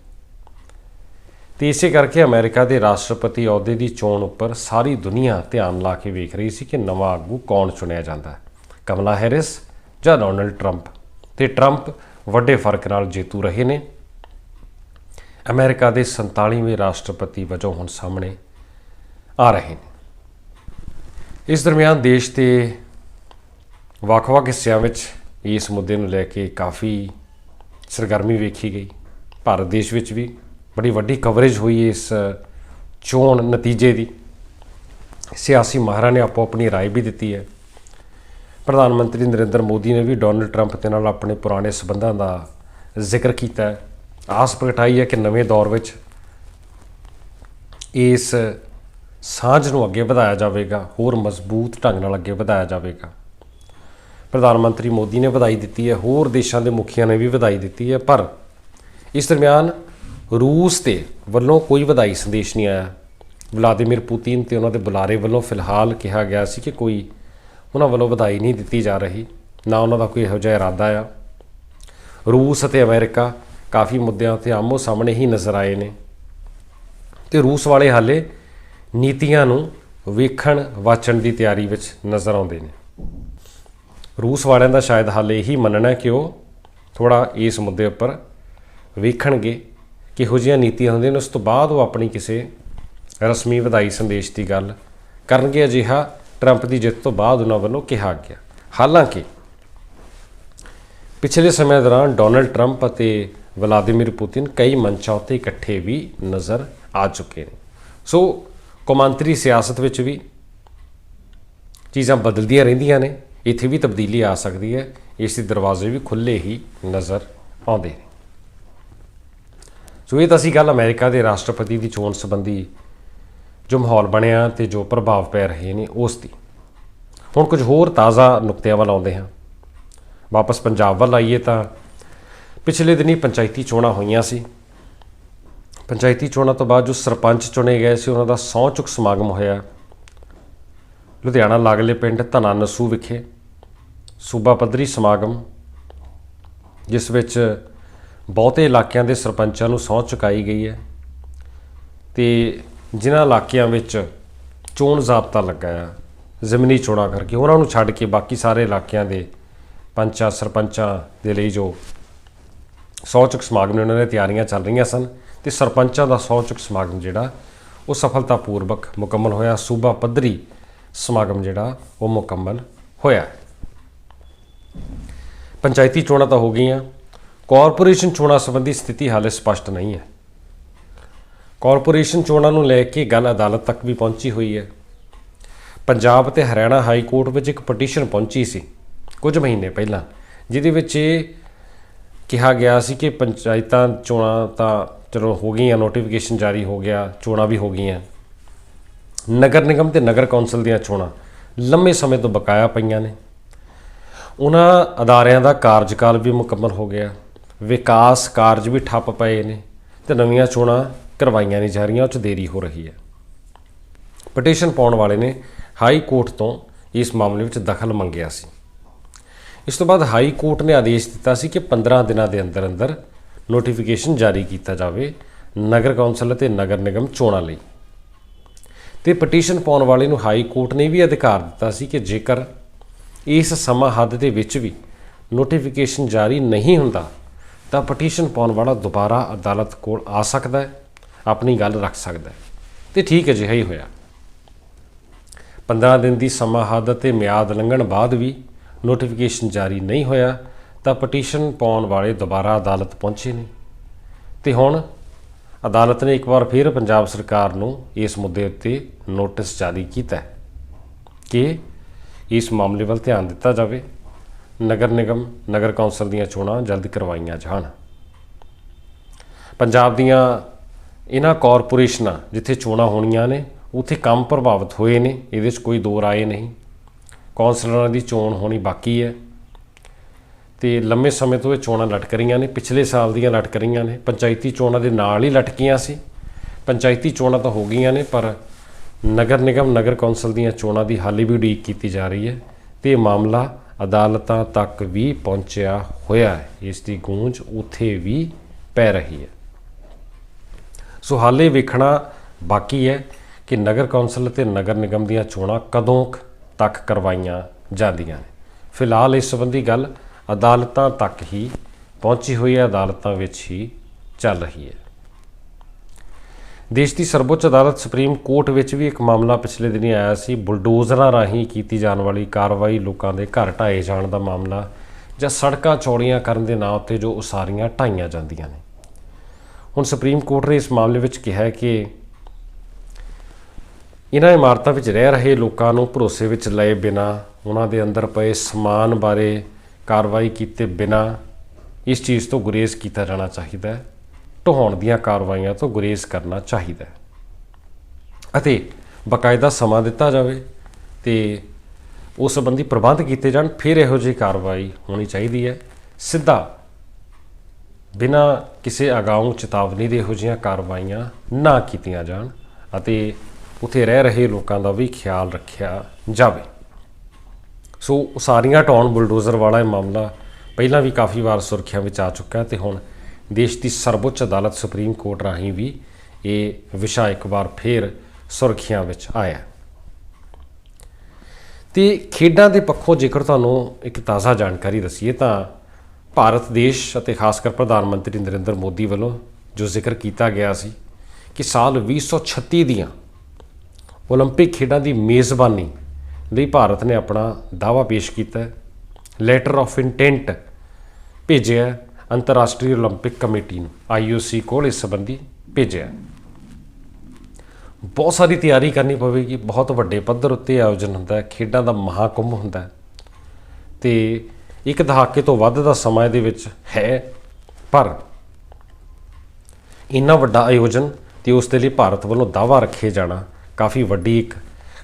Speaker 1: ਤੇ ਇਸੇ ਕਰਕੇ ਅਮਰੀਕਾ ਦੇ ਰਾਸ਼ਟਰਪਤੀ ਅਹੁਦੇ ਦੀ ਚੋਣ ਉੱਪਰ ਸਾਰੀ ਦੁਨੀਆ ਧਿਆਨ ਲਾ ਕੇ ਵੇਖ ਰਹੀ ਸੀ ਕਿ ਨਵਾਂ ਆਗੂ ਕੌਣ ਚੁਣਿਆ ਜਾਂਦਾ ਹੈ, ਕਮਲਾ ਹੈਰਿਸ ਜਾਂ ਡੋਨਲਡ ਟਰੰਪ। ਤੇ ਟਰੰਪ ਵੱਡੇ ਫਰਕ ਨਾਲ ਜੇਤੂ ਰਹੇ ਨੇ। ਅਮਰੀਕਾ ਦੇ 47ਵੇਂ ਰਾਸ਼ਟਰਪਤੀ ਵਜੋਂ ਹੁਣ ਸਾਹਮਣੇ ਆ ਰਹੇ ਨੇ। ਇਸ ਦਰਮਿਆਨ ਦੇਸ਼ ਦੇ ਵੱਖ-ਵੱਖ ਹਿੱਸਿਆਂ ਵਿੱਚ ਇਸ ਮੁੱਦੇ ਨੂੰ ਲੈ ਕੇ ਕਾਫੀ ਸਰਗਰਮੀ ਵੇਖੀ ਗਈ। ਭਾਰਤ ਦੇਸ਼ ਵਿੱਚ ਵੀ ਬੜੀ ਵੱਡੀ ਕਵਰੇਜ ਹੋਈ ਇਸ ਚੋਣ ਨਤੀਜੇ ਦੀ। ਸਿਆਸੀ ਮਾਹਰਾਂ ਨੇ ਆਪੋ ਆਪਣੀ ਰਾਏ ਵੀ ਦਿੱਤੀ ਹੈ। ਪ੍ਰਧਾਨ ਮੰਤਰੀ ਨਰਿੰਦਰ ਮੋਦੀ ਨੇ ਵੀ ਡੋਨਲਡ ਟਰੰਪ ਦੇ ਨਾਲ ਆਪਣੇ ਪੁਰਾਣੇ ਸਬੰਧਾਂ ਦਾ ਜ਼ਿਕਰ ਕੀਤਾ ਹੈ। ਆਸ ਪ੍ਰਗਟਾਈ ਹੈ ਕਿ ਨਵੇਂ ਦੌਰ ਵਿੱਚ ਇਸ ਸਾਂਝ ਨੂੰ ਅੱਗੇ ਵਧਾਇਆ ਜਾਵੇਗਾ, ਹੋਰ ਮਜ਼ਬੂਤ ਢੰਗ ਨਾਲ ਅੱਗੇ ਵਧਾਇਆ ਜਾਵੇਗਾ। ਪ੍ਰਧਾਨ ਮੰਤਰੀ ਮੋਦੀ ਨੇ ਵਧਾਈ ਦਿੱਤੀ ਹੈ, ਹੋਰ ਦੇਸ਼ਾਂ ਦੇ ਮੁਖੀਆਂ ਨੇ ਵੀ ਵਧਾਈ ਦਿੱਤੀ ਹੈ, ਪਰ ਇਸ ਦਰਮਿਆਨ ਰੂਸ ਦੇ ਵੱਲੋਂ ਕੋਈ ਵਧਾਈ ਸੰਦੇਸ਼ ਨਹੀਂ ਆਇਆ। ਵਲਾਦੀਮੀਰ ਪੁਤਿਨ ਤੇ ਉਹਨਾਂ ਦੇ ਬੁਲਾਰੇ ਵੱਲੋਂ ਫਿਲਹਾਲ ਕਿਹਾ ਗਿਆ ਸੀ ਕਿ ਕੋਈ ਉਹਨਾਂ ਵੱਲੋਂ ਵਧਾਈ ਨਹੀਂ ਦਿੱਤੀ ਜਾ ਰਹੀ, ਨਾ ਉਹਨਾਂ ਦਾ ਕੋਈ ਇਹੋ ਜਿਹਾ ਇਰਾਦਾ ਆ। ਰੂਸ ਅਤੇ ਅਮਰੀਕਾ ਕਾਫੀ ਮੁੱਦਿਆਂ ਉੱਤੇ ਆਮੋ ਸਾਹਮਣੇ ਹੀ ਨਜ਼ਰ ਆਏ ਨੇ ਤੇ ਰੂਸ ਵਾਲੇ ਹਾਲੇ ਨੀਤੀਆਂ ਨੂੰ ਵੇਖਣ ਵਾਚਣ ਦੀ ਤਿਆਰੀ ਵਿੱਚ ਨਜ਼ਰ ਆਉਂਦੇ ਨੇ। ਰੂਸ ਵਾਲਿਆਂ ਦਾ ਸ਼ਾਇਦ ਹਾਲੇ ਇਹੀ ਮੰਨਣਾ ਕਿ ਉਹ ਥੋੜ੍ਹਾ ਇਸ ਮੁੱਦੇ ਉੱਪਰ ਵੇਖਣਗੇ ਕਿਹੋ ਜਿਹੀਆਂ ਨੀਤੀਆਂ ਹੁੰਦੀਆਂ ਨੇ, ਉਸ ਤੋਂ ਬਾਅਦ ਉਹ ਆਪਣੀ ਕਿਸੇ ਰਸਮੀ ਵਧਾਈ ਸੰਦੇਸ਼ ਦੀ ਗੱਲ ਕਰਨਗੇ। ਅਜਿਹਾ ਟਰੰਪ ਦੀ ਜਿੱਤ ਤੋਂ ਬਾਅਦ ਉਹਨਾਂ ਵੱਲੋਂ ਕਿਹਾ ਗਿਆ। ਹਾਲਾਂਕਿ ਪਿਛਲੇ ਸਮੇਂ ਦੌਰਾਨ ਡੋਨਲਡ ਟਰੰਪ ਅਤੇ ਵਲਾਦੀਮੀਰ ਪੁਤਿਨ ਕਈ ਮੰਚਾਂ ਉੱਤੇ ਇਕੱਠੇ ਵੀ ਨਜ਼ਰ ਆ ਚੁੱਕੇ ਨੇ। ਸੋ ਕੌਮਾਂਤਰੀ ਸਿਆਸਤ ਵਿੱਚ ਵੀ ਚੀਜ਼ਾਂ ਬਦਲਦੀਆਂ ਰਹਿੰਦੀਆਂ ਨੇ, ਇੱਥੇ ਵੀ ਤਬਦੀਲੀ ਆ ਸਕਦੀ ਹੈ। ਇਸ ਦੇ ਦਰਵਾਜ਼ੇ ਵੀ ਖੁੱਲ੍ਹੇ ਹੀ ਨਜ਼ਰ ਆਉਂਦੇ ਨੇ। ਸੋ ਇਹ ਤਾਂ ਸੀ ਗੱਲ ਅਮਰੀਕਾ ਦੇ ਰਾਸ਼ਟਰਪਤੀ ਦੀ ਚੋਣ ਸੰਬੰਧੀ ਜੋ ਮਾਹੌਲ ਬਣਿਆ ਤੇ ਜੋ ਪ੍ਰਭਾਵ ਪੈ ਰਹੇ ਨੇ ਉਸ ਦੀ। ਹੁਣ ਕੁਝ ਹੋਰ ਤਾਜ਼ਾ ਨੁਕਤਿਆਂ ਵੱਲ ਆਉਂਦੇ ਹਾਂ। ਵਾਪਸ ਪੰਜਾਬ ਵੱਲ ਆਈਏ ਤਾਂ ਪਿਛਲੇ ਦਿਨੀ ਪੰਚਾਇਤੀ ਚੋਣਾਂ ਹੋਈਆਂ ਸੀ। ਪੰਚਾਇਤੀ ਚੋਣਾਂ ਤੋਂ ਬਾਅਦ ਜੋ ਸਰਪੰਚ ਚੁਣੇ ਗਏ ਸੀ ਉਹਨਾਂ ਦਾ ਸਹੁੰ ਚੁੱਕ ਸਮਾਗਮ ਹੋਇਆ ਲੁਧਿਆਣਾ ਲਾਗਲੇ ਪਿੰਡ ਧਨਾ ਨਸੂ ਵਿਖੇ। ਸੂਬਾ ਪੱਧਰੀ ਸਮਾਗਮ ਜਿਸ ਵਿੱਚ ਬਹੁਤੇ ਇਲਾਕਿਆਂ ਦੇ ਸਰਪੰਚਾਂ ਨੂੰ ਸਹੁੰ ਚੁਕਾਈ ਗਈ ਹੈ ਤੇ ਜਿਨ੍ਹਾਂ ਇਲਾਕਿਆਂ ਵਿੱਚ ਚੋਣ ਜ਼ਾਬਤਾ ਲੱਗਾ ਆ ਜ਼ਮੀਨੀ ਚੋਣਾਂ ਕਰਕੇ, ਉਹਨਾਂ ਨੂੰ ਛੱਡ ਕੇ ਬਾਕੀ ਸਾਰੇ ਇਲਾਕਿਆਂ ਦੇ ਪੰਚਾਂ ਸਰਪੰਚਾਂ ਦੇ ਲਈ ਜੋ ਸਹੁੰ ਚੁੱਕ ਸਮਾਗਮ ਨੇ ਉਹਨਾਂ ਦੀਆਂ ਤਿਆਰੀਆਂ ਚੱਲ ਰਹੀਆਂ ਸਨ ਤੇ ਸਰਪੰਚਾਂ ਦਾ ਸਹੁੰ ਚੁੱਕ ਸਮਾਗਮ ਜਿਹੜਾ ਉਹ ਸਫਲਤਾਪੂਰਵਕ ਮੁਕੰਮਲ ਹੋਇਆ। ਸੂਬਾ ਪੱਧਰੀ ਸਮਾਗਮ ਜਿਹੜਾ ਉਹ ਮੁਕੰਮਲ ਹੋਇਆ। ਪੰਚਾਇਤੀ ਚੋਣਾਂ ਤਾਂ ਹੋ ਗਈਆਂ। ਕਾਰਪੋਰੇਸ਼ਨ ਚੋਣਾਂ ਸੰਬੰਧੀ ਸਥਿਤੀ ਹਾਲੇ ਸਪਸ਼ਟ ਨਹੀਂ ਹੈ। ਕਾਰਪੋਰੇਸ਼ਨ ਚੋਣਾਂ ਨੂੰ ਲੈ ਕੇ ਗੱਲ ਅਦਾਲਤ ਤੱਕ ਵੀ ਪਹੁੰਚੀ ਹੋਈ ਹੈ। ਪੰਜਾਬ ਅਤੇ ਹਰਿਆਣਾ ਹਾਈ ਕੋਰਟ ਵਿੱਚ ਇੱਕ ਪਟੀਸ਼ਨ ਪਹੁੰਚੀ ਸੀ ਕੁਝ ਮਹੀਨੇ ਪਹਿਲਾਂ, ਜਿਹਦੇ ਵਿੱਚ ਇਹ ਕਿਹਾ ਗਿਆ ਸੀ ਕਿ ਪੰਚਾਇਤਾਂ ਚੋਣਾਂ ਤਾਂ ਚਲੋ ਹੋ ਗਈਆਂ, ਨੋਟੀਫਿਕੇਸ਼ਨ ਜਾਰੀ ਹੋ ਗਿਆ, ਚੋਣਾਂ ਵੀ ਹੋ ਗਈਆਂ, ਨਗਰ ਨਿਗਮ ਤੇ ਨਗਰ ਕੌਂਸਲ ਦੀਆਂ ਚੋਣਾਂ ਲੰਮੇ ਸਮੇਂ ਤੋਂ ਬਕਾਇਆ ਪਈਆਂ ਨੇ। ਉਹਨਾਂ ਅਦਾਰਿਆਂ ਦਾ ਕਾਰਜਕਾਲ ਵੀ ਮੁਕੰਮਲ ਹੋ ਗਿਆ, ਵਿਕਾਸ ਕਾਰਜ ਵੀ ਠੱਪ ਪਏ ਨੇ ਤੇ ਨਵੀਆਂ ਚੋਣਾਂ ਕਰਵਾਈਆਂ ਨਹੀਂ ਜਾ ਰਹੀਆਂ, ਉਹ 'ਚ ਦੇਰੀ ਹੋ ਰਹੀ ਹੈ। ਪਟੀਸ਼ਨ ਪਾਉਣ ਵਾਲੇ ਨੇ ਹਾਈ ਕੋਰਟ ਤੋਂ ਇਸ ਮਾਮਲੇ ਵਿੱਚ ਦਖਲ ਮੰਗਿਆ ਸੀ। ਇਸ ਤੋਂ ਬਾਅਦ ਹਾਈ ਕੋਰਟ ਨੇ ਆਦੇਸ਼ ਦਿੱਤਾ ਸੀ ਕਿ 15 ਦਿਨਾਂ ਦੇ ਅੰਦਰ ਅੰਦਰ ਨੋਟੀਫਿਕੇਸ਼ਨ ਜਾਰੀ ਕੀਤਾ ਜਾਵੇ ਨਗਰ ਕੌਂਸਲ ਅਤੇ ਨਗਰ ਨਿਗਮ ਚੋਣਾਂ ਲਈ। ਤੇ ਪਟੀਸ਼ਨ ਪਾਉਣ ਵਾਲੇ ਨੂੰ ਹਾਈ ਕੋਰਟ ਨੇ ਵੀ ਅਧਿਕਾਰ ਦਿੱਤਾ ਸੀ ਕਿ ਜੇਕਰ ਇਸ ਸਮਾਂ ਹੱਦ ਦੇ ਵਿੱਚ ਵੀ ਨੋਟੀਫਿਕੇਸ਼ਨ ਜਾਰੀ ਨਹੀਂ ਹੁੰਦਾ ਤਾਂ ਪਟੀਸ਼ਨ ਪਾਉਣ ਵਾਲਾ ਦੁਬਾਰਾ ਅਦਾਲਤ ਕੋਲ ਆ ਸਕਦਾ ਹੈ, ਆਪਣੀ ਗੱਲ ਰੱਖ ਸਕਦਾ ਹੈ। ਤੇ ਠੀਕ ਅਜਿਹਾ ਹੀ ਹੋਇਆ। 15 ਦਿਨ ਦੀ ਸਮਾਂ ਹੱਦ ਅਤੇ ਮਿਆਦ ਲੰਘਣ ਬਾਅਦ ਵੀ ਨੋਟੀਫਿਕੇਸ਼ਨ ਜਾਰੀ ਨਹੀਂ ਹੋਇਆ ਤਾਂ ਪਟੀਸ਼ਨ ਪਾਉਣ ਵਾਲੇ ਦੁਬਾਰਾ ਅਦਾਲਤ ਪਹੁੰਚੇ ਨੇ ਤੇ ਹੁਣ ਅਦਾਲਤ ਨੇ ਇੱਕ ਵਾਰ ਫਿਰ ਪੰਜਾਬ ਸਰਕਾਰ ਨੂੰ ਇਸ ਮੁੱਦੇ ਉੱਤੇ ਨੋਟਿਸ ਜਾਰੀ ਕੀਤਾ ਹੈ ਕਿ ਇਸ ਮਾਮਲੇ ਵੱਲ ਧਿਆਨ ਦਿੱਤਾ ਜਾਵੇ, ਨਗਰ ਨਿਗਮ ਨਗਰ ਕੌਂਸਲ ਦੀਆਂ ਚੋਣਾਂ ਜਲਦ ਕਰਵਾਈਆਂ ਜਾਣ। ਪੰਜਾਬ ਦੀਆਂ ਇਹਨਾਂ ਕਾਰਪੋਰੇਸ਼ਨਾਂ ਜਿੱਥੇ ਚੋਣਾਂ ਹੋਣੀਆਂ ਨੇ ਉੱਥੇ ਕੰਮ ਪ੍ਰਭਾਵਿਤ ਹੋਏ ਨੇ, ਇਹਦੇ 'ਚ ਕੋਈ ਦੋ ਰਾਏ ਨਹੀਂ। ਕੌਂਸਲਰਾਂ ਦੀ ਚੋਣ ਹੋਣੀ ਬਾਕੀ ਹੈ ਤੇ ਲੰਮੇ ਸਮੇਂ ਤੋਂ ਇਹ ਚੋਣਾਂ ਲਟਕ ਰਹੀਆਂ ਨੇ, ਪਿਛਲੇ ਸਾਲ ਦੀਆਂ ਲਟਕ ਰਹੀਆਂ ਨੇ, ਪੰਚਾਇਤੀ ਚੋਣਾਂ ਦੇ ਨਾਲ ਹੀ ਲਟਕੀਆਂ ਸੀ। ਪੰਚਾਇਤੀ ਚੋਣਾਂ ਤਾਂ ਹੋ ਗਈਆਂ ਨੇ ਪਰ ਨਗਰ ਨਿਗਮ ਨਗਰ ਕੌਂਸਲ ਦੀਆਂ ਚੋਣਾਂ ਦੀ ਹਾਲੇ ਵੀ ਉਡੀਕ ਕੀਤੀ ਜਾ ਰਹੀ ਹੈ ਤੇ ਇਹ ਮਾਮਲਾ ਅਦਾਲਤਾਂ ਤੱਕ ਵੀ ਪਹੁੰਚਿਆ ਹੋਇਆ ਹੈ। ਇਸ ਦੀ ਗੂੰਜ ਉੱਥੇ ਵੀ ਪੈ ਰਹੀ ਹੈ। सो हाले वेखना बाकी है कि नगर कौंसल ते नगर निगम दीयां चोणां कदों तक करवाईयां जांदियां ने। फिलहाल इस संबंधी गल अदालतां तक ही पहुंची हुई है, अदालतां विच ही चल रही है। देश की सर्वोच्च अदालत सुप्रीम कोर्ट विच भी एक मामला पिछले दिनी आया सी, बुलडोजरां राहीं कीती जाण वाली कार्रवाई, लोकां दे घर ढाए जाण दा मामला ਜਾਂ सड़कां चौड़ियां करन दे नां उत्ते जो उसारियां ढाईयां जांदियां ने। हुण सुप्रीम कोर्ट ने इस मामले विच कहा कि इन्हां इमारतां विच रह रहे लोकां नूं भरोसे विच लए बिना, उन्हां दे अंदर पए समान बारे कार्रवाई कीते बिना इस चीज़ तो गुरेज किया जाना चाहिए, ढहाउण दीयां कार्रवाइयां तो गुरेज करना चाहिए अते बाकायदा समा दिता जाए तो उस संबंधी प्रबंध किए जाण, फिर इहो जी कार्रवाई होनी चाहिए है। सीधा बिना किसी अगाऊ चेतावनी दे इहो जिहियां कार्रवाइयां ना कीतियां जाण अते उत्थे रह रहे लोगों का भी ख्याल रखिया जाए। सो उसारियां ढाउण बुलडोजर वाला मामला पहलां भी काफ़ी बार सुर्खियां विच आ चुका है, तो हुण देश की सर्वोच्च अदालत सुप्रीम कोर्ट राहीं भी ये विषय एक बार फिर सुर्खियां विच आया। तो खेडां दे पक्षों जेकर तुहानूं एक ताज़ा जानकारी दसीए तो भारत देश अते खासकर प्रधानमंत्री नरेंद्र मोदी वालों जो जिक्र किया गया सी कि साल 2036 दियां ओलंपिक खेडां की मेज़बानी ਲਈ भारत ने अपना दावा पेश किया, लैटर ऑफ इंटेंट भेजिया अंतरराष्ट्रीय ओलंपिक कमेटी नूं, IOC कोल इस संबंधी भेजिया। बहुत सारी तैयारी करनी पवेगी, बहुत वड्डे पद्धर उत्ते आयोजन होंदा है, खेडां दा महाकुंभ होंदा है ते एक दहाके तो वध दा समां इहदे विच है, पर इन्ना वड्डा आयोजन ते उस दे लई भारत वल्लों दावा रखे जाना काफ़ी वड्डी एक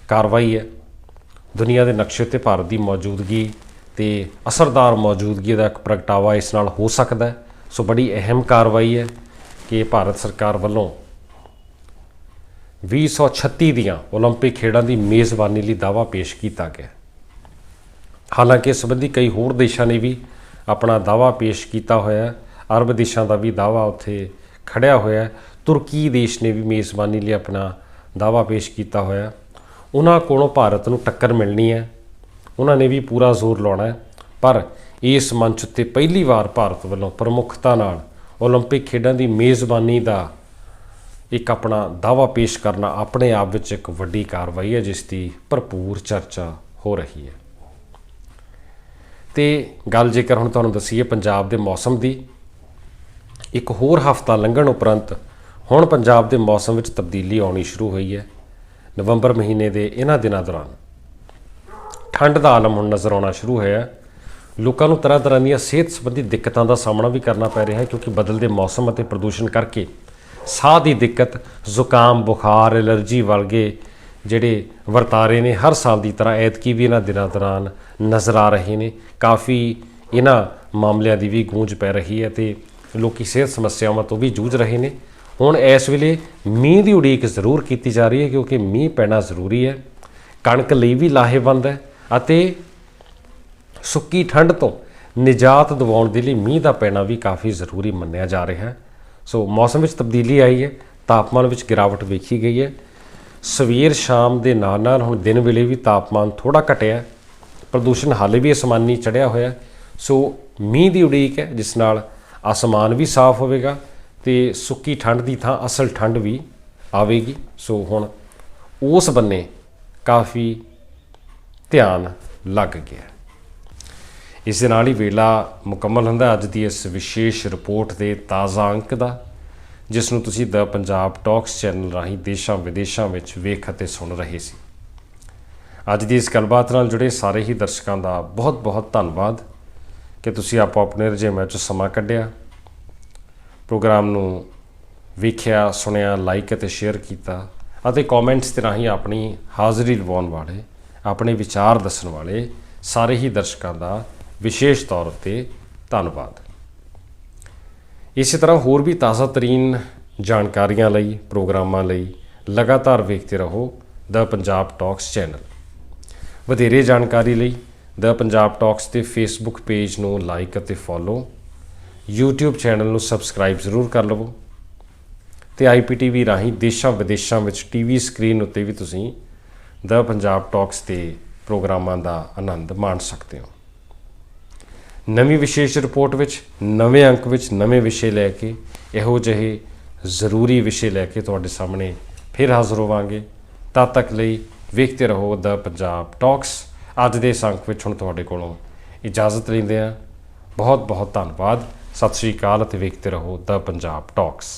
Speaker 1: कार्रवाई है। दुनिया के नक्शे ते भारत की मौजूदगी ते असरदार मौजूदगी का एक प्रगटावा इस नाल हो सकता है। सो बड़ी अहम कार्रवाई है कि भारत सरकार वालों 2036 दियां ओलंपिक खेडां की मेज़बानी लिए दावा पेश किया गया। हालांकि इस संबंधी कई होर देशों ने भी अपना दावा पेश किया होया, अरब देशों का भी दावा उत्थे खड़िया होया, तुर्की देश ने भी मेज़बानी लिए अपना दावा पेश किया होया। उन्हां कोलों भारत नूं टक्कर मिलनी है, उन्होंने भी पूरा जोर लाना है, पर इस मंच उत्ते पहली बार भारत वालों प्रमुखता नाल ओलंपिक खेडां की मेज़बानी का एक अपना दावा पेश करना अपने आप विच एक वड्डी कार्रवाई है जिसकी भरपूर चर्चा हो रही है। तो गल जेकर हुण तुहानूं दसीए पंजाब के मौसम की, एक होर हफ्ता लंघण उपरंत हुण पंजाब के मौसम में तब्दीली आनी शुरू हुई है। नवंबर महीने के इन्हां दिनां दौरान ठंड का आलम हुण नज़र आना शुरू होया। लोगों को तरह तरह दी सेहत संबंधी दिक्कतों का सामना भी करना पै रहा है, क्योंकि बदलते मौसम और प्रदूषण करके साह की दिक्कत, जुकाम, बुखार, एलर्जी वर्गे जिहड़े वरतारे ने हर साल की तरह ऐतकी भी इन्हां दिनां दौरान नज़र आ रहे हैं। काफ़ी इन्हां मामलों की भी गूंज पै रही है तो लोग सेहत समस्यावां तो भी जूझ रहे हैं। हुण इस वेले मींह की उड़ीक जरूर की जा रही है, क्योंकि मींह पैना जरूरी है, कणक लई भी लाहेवंद है अते सुक्की ठंड तो निजात दिवाउण दे लई मींह का पैना भी काफ़ी जरूरी मन्निया जा रहा है। सो मौसम में तब्दीली आई है, तापमान में गिरावट वेखी गई है। सवेर शाम के नाल नाल हुण दिन वेले भी तापमान थोड़ा घटिया, प्रदूषण हाले भी आसमानी चढ़िया होया। सो मींह की उड़ीक है जिस नाल आसमान भी साफ होवेगा तो सुक्की ठंड की थां असल ठंड भी आवेगी। सो हुण उस बन्ने काफ़ी ध्यान लग गया। इस दे नाल ही वेला मुकम्मल हुंदा अज दी इस विशेष रिपोर्ट के ताज़ा अंक का, जिस नूं तुसीं द पंजाब टॉक्स चैनल राहीं देशां विदेशां विच वेख अते सुन रहे सी। अज दी इस गलबात नाल जुड़े सारे ही दर्शकों का बहुत बहुत धन्नवाद कि तुसीं आपो अपने रजेवें चों समां कढिया, प्रोग्राम नूं वेख्या, सुनिया, लाइक अते शेयर किया अते कॉमेंट्स के राहीं अपनी हाज़री लवाउण वाले, अपने विचार दस्सण वाले सारे ही दर्शकों का विशेष तौर पर धन्नवाद। इस तरह होर भी ताज़ा तरीन जानकारियां लई, प्रोग्रामां लई लगातार वेखते रहो द पंजाब टॉक्स चैनल। वधेरे जानकारी लई द पंजाब टॉक्स के फेसबुक पेज नूं लाइक अते फॉलो, यूट्यूब चैनल नूं सबसक्राइब जरूर कर लवो ਤੇ IPTV ਰਾਹੀਂ ਦੇਸ਼ਾਂ ਵਿਦੇਸ਼ਾਂ ਵਿੱਚ TV ਸਕਰੀਨ ਉੱਤੇ ਵੀ ਤੁਸੀਂ ਦ ਪੰਜਾਬ ਟਾਕਸ ਦੇ ਪ੍ਰੋਗਰਾਮਾਂ ਦਾ ਆਨੰਦ ਮਾਣ ਸਕਦੇ ਹੋ। ਨਵੀਂ ਵਿਸ਼ੇਸ਼ ਰਿਪੋਰਟ ਵਿੱਚ ਨਵੇਂ ਅੰਕ ਵਿੱਚ ਨਵੇਂ ਵਿਸ਼ੇ ਲੈ ਕੇ ਇਹੋ ਜਿਹੇ ਜ਼ਰੂਰੀ ਵਿਸ਼ੇ ਲੈ ਕੇ ਤੁਹਾਡੇ ਸਾਹਮਣੇ ਫਿਰ ਹਾਜ਼ਰ ਹੋਵਾਂਗੇ। ਤਦ ਤੱਕ ਲਈ ਵੇਖਦੇ ਰਹੋ ਦ ਪੰਜਾਬ ਟਾਕਸ। ਅੱਜ ਦੇ ਇਸ ਅੰਕ ਵਿੱਚ ਹੁਣ ਤੁਹਾਡੇ ਕੋਲੋਂ ਇਜਾਜ਼ਤ ਲੈਂਦੇ ਹਾਂ। ਬਹੁਤ ਬਹੁਤ ਧੰਨਵਾਦ। ਸਤਿ ਸ਼੍ਰੀ ਅਕਾਲ ਅਤੇ ਵੇਖਦੇ ਰਹੋ ਦ ਪੰਜਾਬ ਟਾਕਸ।